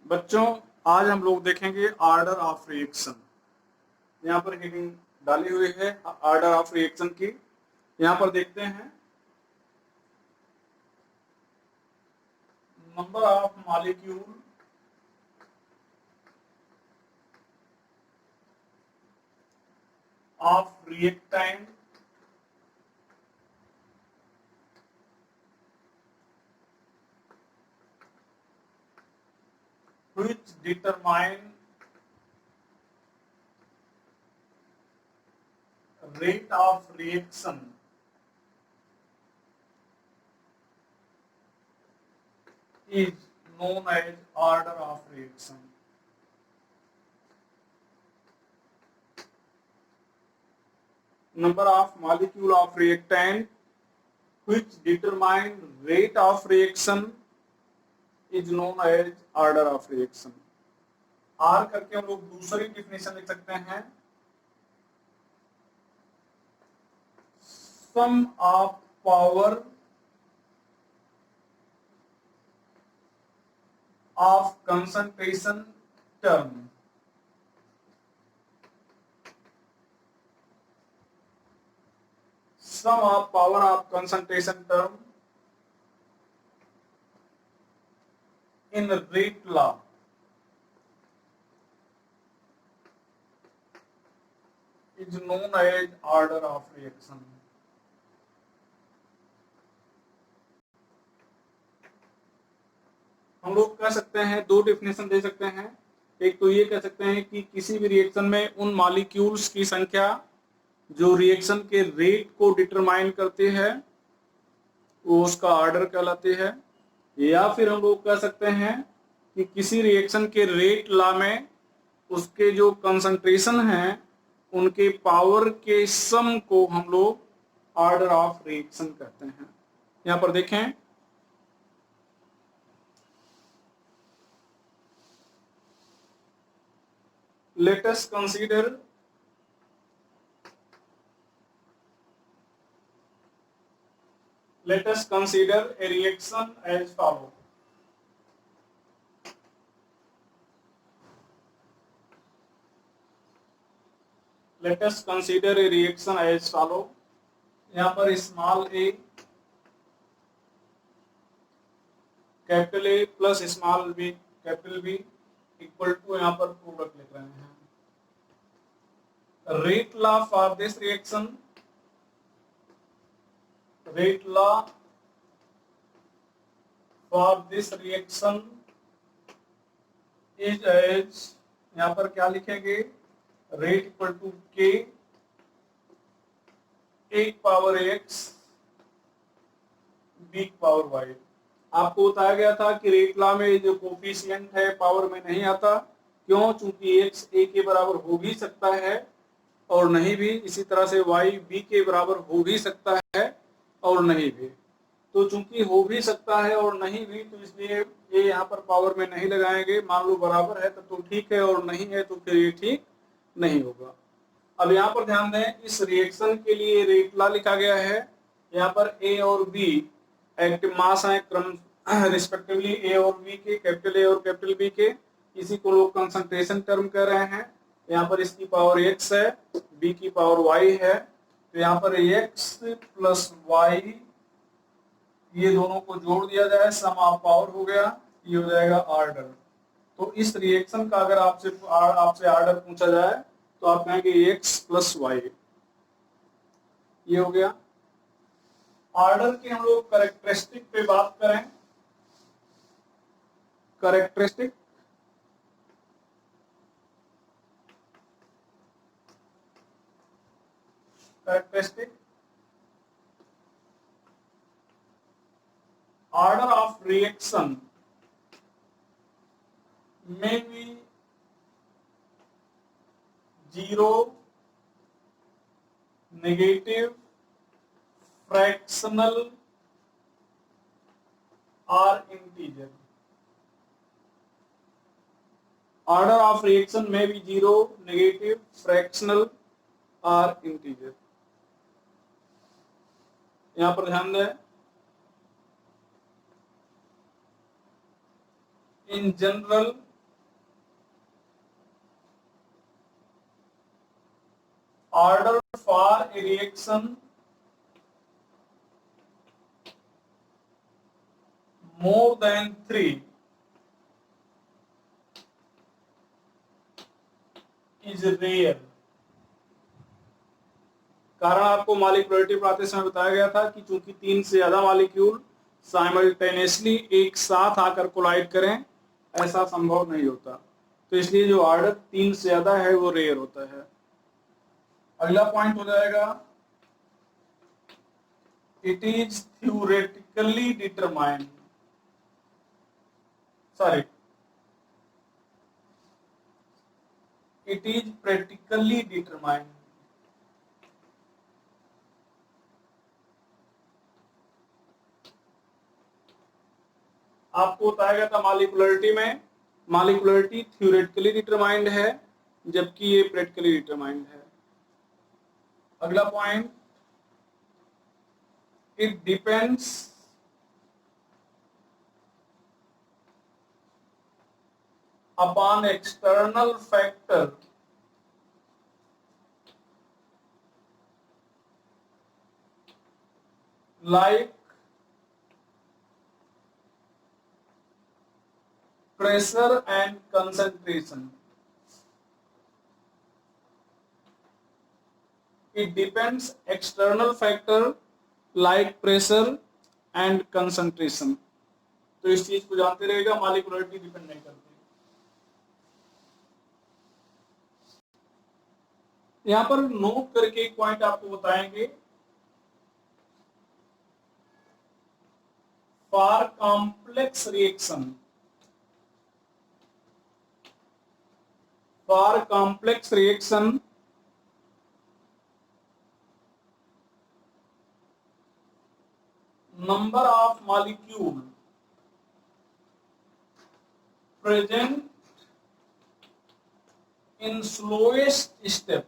बच्चों, आज हम लोग देखेंगे ऑर्डर ऑफ रिएक्शन। यहाँ पर हेडिंग डाली हुई है ऑर्डर ऑफ रिएक्शन की। यहाँ पर देखते हैं number of molecule of reactant which determine rate of reaction is known as order of reaction. Number of molecule of reactant which determine rate of reaction is known as order of reaction. R करके हम लोग दूसरी definition लिख सकते हैं, sum of power of concentration term. Sum of power of concentration term in rate law is known as order of reaction. हम लोग कह सकते हैं, दो डेफिनेशन दे सकते हैं। एक तो ये कह सकते हैं कि किसी भी रिएक्शन में उन मॉलिक्यूल्स की संख्या जो रिएक्शन के रेट को डिटरमाइन करती है वो उसका ऑर्डर कहलाती है। या फिर हम लोग कह सकते हैं कि किसी रिएक्शन के रेट लॉ में उसके जो कंसंट्रेशन हैं उनके पावर के सम को हम लोग ऑर्डर ऑफ रिएक्शन कहते हैं। यहां पर देखें, let us consider a reaction as follow. Let us consider a reaction as follow. यहाँ पर small a capital A plus small b capital B equal to यहाँ पर प्रोडक्ट लिख रहे हैं। Rate law for this reaction, rate law for this reaction is as, यहाँ पर क्या लिखेंगे, रेट इक्वल टू k एक power x b power y। आपको बताया गया था कि रेट लॉ में जो कोफिशिएंट है पावर में नहीं आता। क्यों? चूंकि x a के बराबर हो भी सकता है और नहीं भी, इसी तरह से y b के बराबर हो भी सकता है और नहीं भी। तो चूंकि हो भी सकता है और नहीं भी, तो इसलिए ये यहाँ पर पावर में नहीं लगाएंगे। मान लो बराबर है तो ठीक है और नहीं है तो फिर ये ठीक नहीं होगा। अब यहाँ पर ध्यान दें, इस रिएक्शन के लिए रेट लॉ लिखा गया है। यहाँ पर ए और बी एक्टिव मास है क्रम रिस्पेक्टिवली ए और बी के, कैपिटल ए और कैपिटल बी के। इसी को लोग कंसंट्रेशन टर्म कह रहे हैं। यहाँ पर इसकी पावर x है, b की पावर y है, तो यहाँ पर x प्लस y ये दोनों को जोड़ दिया जाए, सम ऑफ पावर हो गया, ये हो जाएगा ऑर्डर। तो इस रिएक्शन का अगर आपसे ऑर्डर पूछा जाए तो आप कहेंगे x प्लस वाई, ये हो गया। ऑर्डर की हम लोग कैरेक्टरिस्टिक पे बात करें, characteristic order of reaction may be 0, negative, fractional or integer. Order of reaction may be 0, negative, fractional or integer. यहां पर ध्यान दें, in general order for a reaction more than 3 is rare। कारण आपको मॉलिक्यूलरिटी पढ़ाते समय बताया गया था कि चूंकि 3 से ज्यादा मॉलिक्यूल साइमल्टेनियसली एक साथ आकर कोलाइड करें ऐसा संभव नहीं होता, तो इसलिए जो ऑर्डर 3 से ज्यादा है वो रेयर होता है। अगला पॉइंट हो जाएगा it is theoretically determined, sorry it is practically determined. आपको बताया गया था मॉलिक्यूलरिटी में मॉलिक्यूलरिटी थ्योरेटिकली डिटरमाइंड है जबकि ये प्रैक्टिकली डिटरमाइंड है। अगला point it depends upon external factor like pressure and concentration। It depends external factor like pressure and concentration। तो इस चीज को जानते रहेगा, मॉलिक्यूलरिटी डिपेंड नहीं करती। यहां पर नोट करके एक पॉइंट आपको बताएंगे, for complex reaction, for complex reaction number of molecule present in slowest step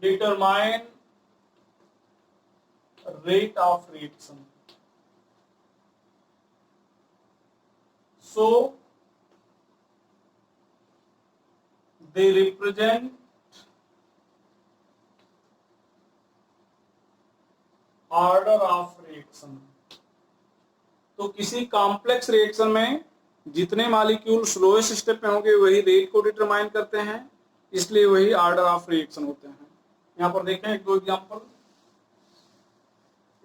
determine rate of reaction। So they represent order of reaction. तो किसी कॉम्प्लेक्स रिएक्शन में जितने मॉलिक्यूल स्लोएस्ट स्टेप में होंगे वही रेट को डिटरमाइन करते हैं, इसलिए वही ऑर्डर ऑफ रिएक्शन होते हैं। यहां पर देखें एक दो एग्जांपल,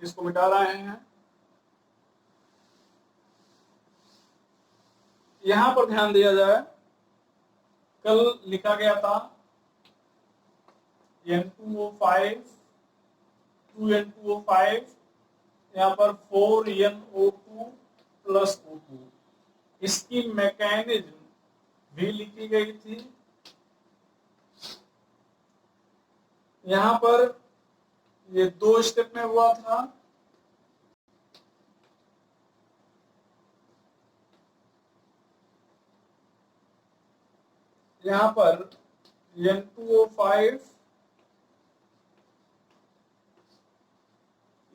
इसको मिटा रहे हैं। यहां पर ध्यान दिया जाए, कल लिखा गया था N2O5 2N2O5, यहाँ पर 4NO2 प्लस O2, इसकी मैकेनिज्म भी लिखी गई थी। यहाँ पर ये 2 स्टेप में हुआ था, यहाँ पर N2O5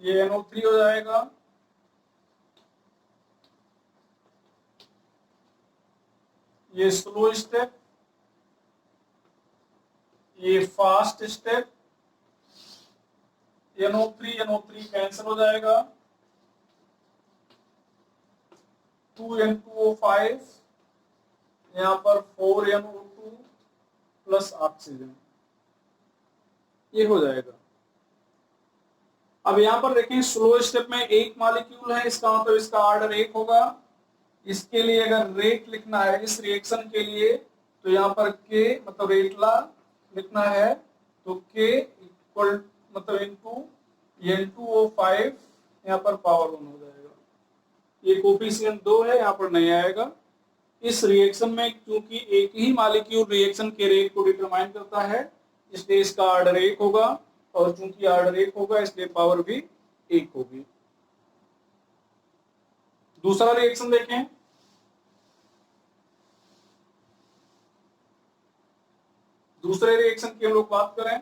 ये NO3 हो जाएगा, ये स्लो स्टेप, ये फास्ट स्टेप, NO3 कैंसिल हो जाएगा, 2N2O5 यहाँ पर 4NO2 प्लस ऑक्सीजन, ये हो जाएगा। अब यहाँ पर देखें स्लो स्टेप में एक मॉलिक्यूल है, इसका मतलब इसका ऑर्डर 1 होगा। इसके लिए अगर रेट लिखना है इस रिएक्शन के लिए तो यहाँ पर K मतलब रेटला लिखना है, तो K इक्वल मतलब इनटू N2O5 यहाँ पर पावर 1 हो जाएगा। ये कोफिशिएंट 2 है, यहाँ पर नहीं आएगा। इस रिएक्शन में क्योंकि एक ही मॉलिक्यूल रिएक्शन के रेट को डिटरमाइन करता है, इसलिए इसका ऑर्डर 1 होगा, और चूंकि ऑर्डर 1 होगा इसलिए पावर भी 1 होगी। दूसरा रिएक्शन देखें, दूसरे रिएक्शन की हम लोग बात करें,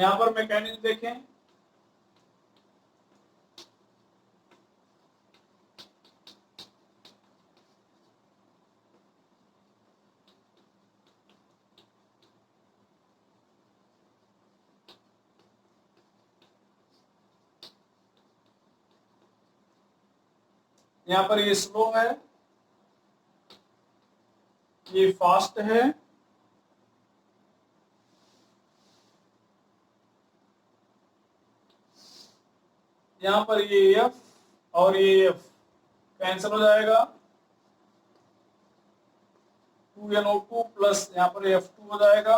यहाँ पर मैकेनिज्म देखें, यहाँ पर ये स्लो है, ये फास्ट है, यहाँ पर ये एफ और ये एफ कैंसिल हो जाएगा, 2NO2 प्लस यहाँ पर F2 हो जाएगा,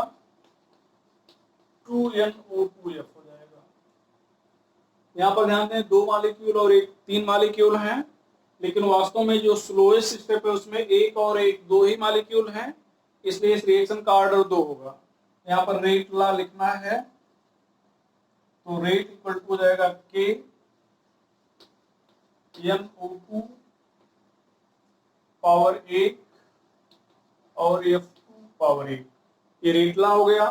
2NO2F हो जाएगा। यहाँ पर ध्यान दें 2 मॉलिक्यूल और एक 3 मॉलिक्यूल हैं, लेकिन वास्तव में जो स्लोएस्ट स्टेप है उसमें एक और एक 2 ही मॉलिक्यूल हैं, इसलिए इस रिएक्शन का ऑर्डर 2 होगा। यहाँ पर रेट ला लिखना है, तो रेट इक्वल टू हो जाएगा K NO2 पावर 1 और F2 पावर 1, ये रेट ला हो गया।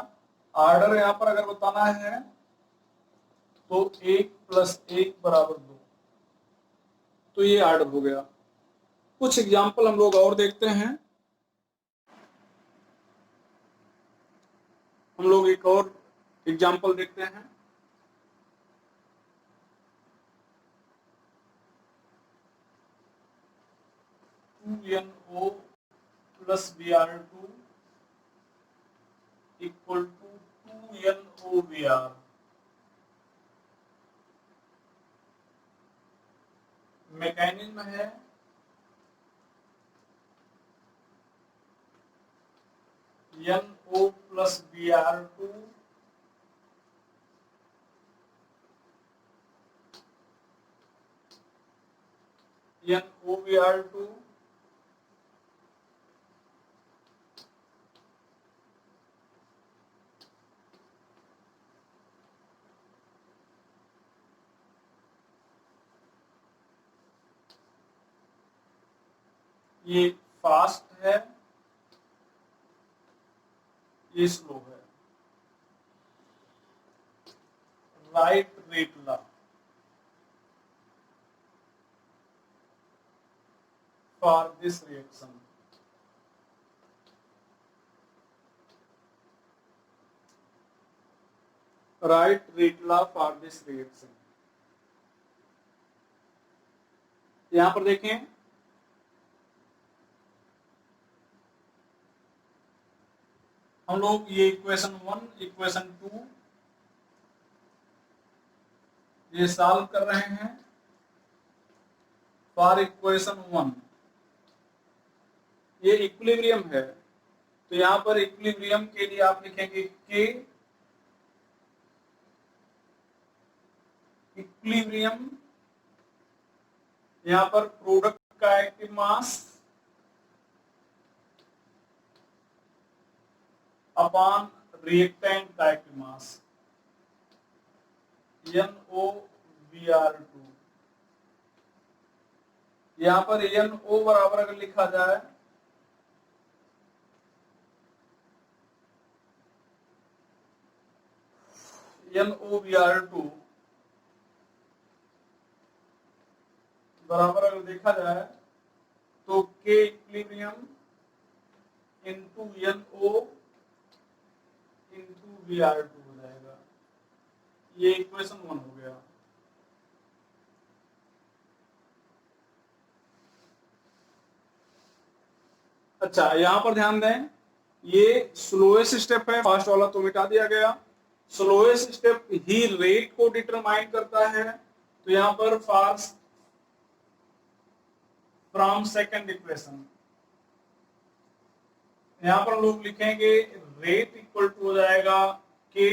ऑर्डर यहाँ पर अगर बताना है तो 1 + 1 = 2, तो ये ऑर्डर हो गया। कुछ एग्जाम्पल हम लोग और देखते हैं। हम लोग एक और एग्जाम्पल देखते हैं। NO + Br2 = 2NOBr। मैकेनिज्म है NO + Br2 NOBr2 ये फास्ट है, ये स्लो है। Write rate law for this reaction. Write rate law for this reaction. यहां पर देखें, हम लोग ये इक्वेशन 1 इक्वेशन 2 ये सॉल्व कर रहे हैं फॉर इक्वेशन 1। ये इक्विलिब्रियम है, तो यहां पर इक्विलिब्रियम के लिए आप लिखेंगे K इक्विलिब्रियम, यहां पर प्रोडक्ट का एक्टिव मास अपॉन रिएक्टेंट का एक्टिव मास NOBr2। यहां पर NO बराबर अगर लिखा जाए NOBr2 बराबर अगर देखा जाए तो K equilibrium into NO into Br2 हो जाएगा। ये इक्वेशन 1 हो गया। अच्छा, यहां पर ध्यान दें, ये स्लोएस्ट स्टेप है, फास्ट वाला तो मिटा दिया गया। स्लोएस्ट स्टेप ही रेट को डिटरमाइन करता है, तो यहां पर फास्ट फ्रॉम सेकंड इक्वेशन, यहां पर लोग लिखेंगे रेट इक्वल टू हो जाएगा K,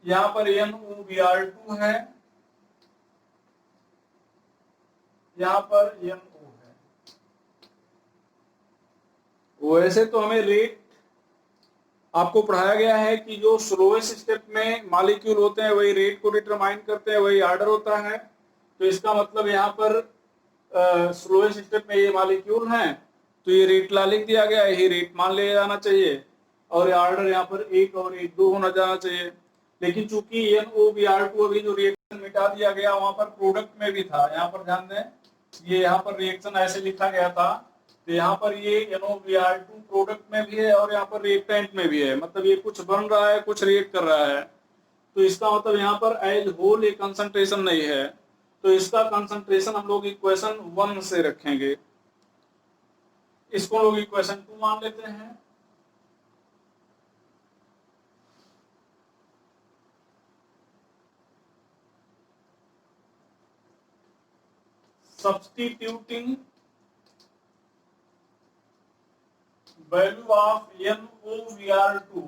यहां पर NOBr2 है, यहां पर NO है। वैसे तो हमें रेट आपको पढ़ाया गया है कि जो स्लोएस्ट स्टेप में मॉलिक्यूल होते हैं वही रेट को डिटरमाइन करते हैं, वही ऑर्डर होता है। तो इसका मतलब यहाँ पर स्लोएस्ट स्टेप में ये मॉलिक्यूल हैं, तो ये रेट ला लिख दिया गया है, यही रेट मान लिया जाना चाहिए। और ऑर्डर यहाँ पर 1 और 1 2 होना जाना चाहिए। लेकिन चूंकि NOBr2 अभी जो रिएक्शन मिटा दिया गया वहां पर प्रोडक्ट में भी था, यहाँ पर ध्यान दें, ये यहाँ पर रिएक्शन ऐसे लिखा गया था, तो यहाँ पर ये NOBr2 प्रोडक्ट में भी है और यहाँ पर रिएक्टेंट में भी है, मतलब ये कुछ बन रहा है कुछ रिएक्ट कर रहा है। तो इसका मतलब यहाँ पर एज होल एक कंसंट्रेशन नहीं है, तो इसका कंसंट्रेशन हम लोग इक्वेशन 1 से रखेंगे, इसको लोग इक्वेशन 2 मान लेते हैं। Substituting value of NOBr2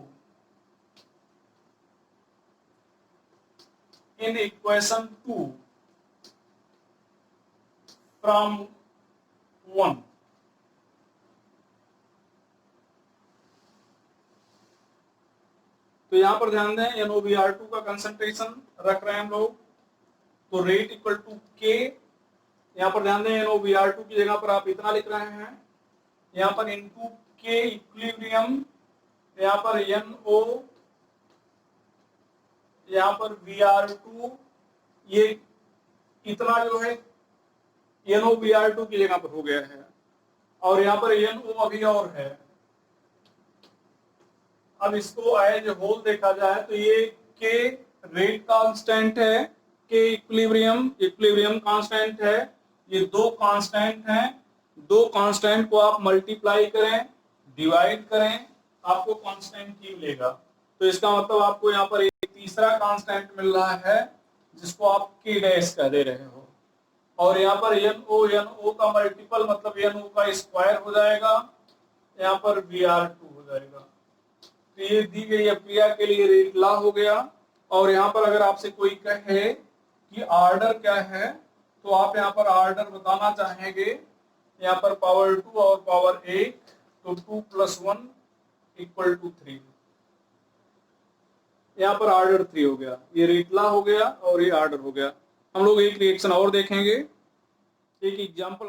in equation 2 from 1, तो यहां पर ध्यान दें NOBr2 का कंसंट्रेशन रख रहे हैं हम लोग, तो रेट इक्वल टू K, यहाँ पर ध्यान दें NOBr2 की जगह पर आप इतना लिख रहे हैं, यहाँ पर इनटू K इक्विलिब्रियम, यहाँ पर NO, यहाँ पर Br2, ये इतना जो है NOBr2 की जगह पर हो गया है, और यहाँ पर NO अभी और है। अब इसको एज होल देखा जाए तो ये K रेट कांस्टेंट है, K इक्विलिब्रियम कांस्टेंट है, ये दो कांस्टेंट हैं, दो कांस्टेंट को आप मल्टीप्लाई करें डिवाइड करें आपको कांस्टेंट की मिलेगा। तो इसका मतलब आपको यहाँ पर एक तीसरा कांस्टेंट मिल रहा है जिसको आप K डैश कह दे रहे हो, और यहाँ पर NO का मल्टीपल मतलब NO का स्क्वायर हो जाएगा, यहाँ पर Br2 हो जाएगा। तो ये दी गई क्रिया के लिए रेट लॉ हो गया। और यहाँ पर अगर आपसे कोई कहे कि ऑर्डर क्या है, तो आप यहाँ पर ऑर्डर बताना चाहेंगे, यहाँ पर पावर 2 और पावर 1, तो 2 + 1 = 3, यहाँ पर ऑर्डर 3 हो गया, ये रेट लॉ हो गया और ये ऑर्डर हो गया। हम लोग एक रिएक्शन और देखेंगे, एक एग्जांपल